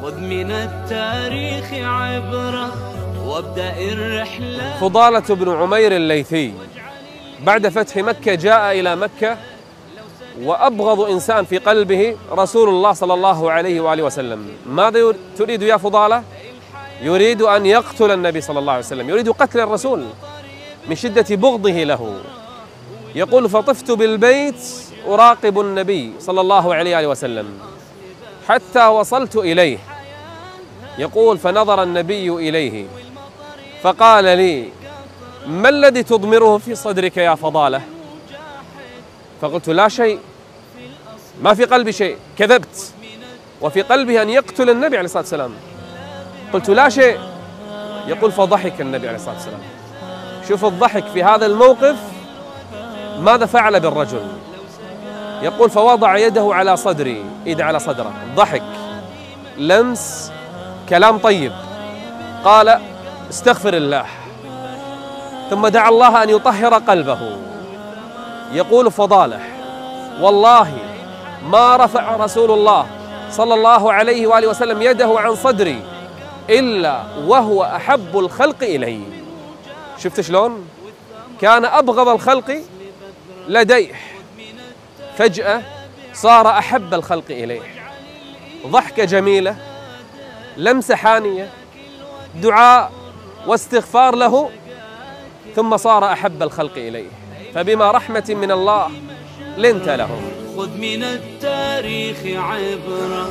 خذ من التاريخ عبرة وابدأ الرحلة. فضالة بن عمير الليثي بعد فتح مكة جاء إلى مكة، وأبغض إنسان في قلبه رسول الله صلى الله عليه وآله وسلم. ماذا تريد يا فضالة؟ يريد أن يقتل النبي صلى الله عليه وسلم، يريد قتل الرسول من شدة بغضه له. يقول: فطفت بالبيت أراقب النبي صلى الله عليه وآله وسلم حتى وصلت إليه. يقول: فنظر النبي إليه فقال لي: ما الذي تضمره في صدرك يا فضالة؟ فقلت: لا شيء، ما في قلبي شيء. كذبت، وفي قلبه أن يقتل النبي عليه الصلاة والسلام. قلت: لا شيء. يقول: فضحك النبي عليه الصلاة والسلام. شوف الضحك في هذا الموقف ماذا فعل بالرجل. يقول: فوضع يده على صدري، إيده على صدره، ضحك، لمس، كلام طيب. قال: استغفر الله، ثم دعا الله أن يطهر قلبه. يقول فضالة: والله ما رفع رسول الله صلى الله عليه وآله وسلم يده عن صدري إلا وهو أحب الخلق إلي. شفت شلون؟ كان أبغض الخلق لديه، فجأة صار أحب الخلق إليه. ضحكة جميلة، لمسة حانية، دعاء واستغفار له، ثم صار أحب الخلق إليه. فبما رحمة من الله لنت لهم. خذ من التاريخ عبرة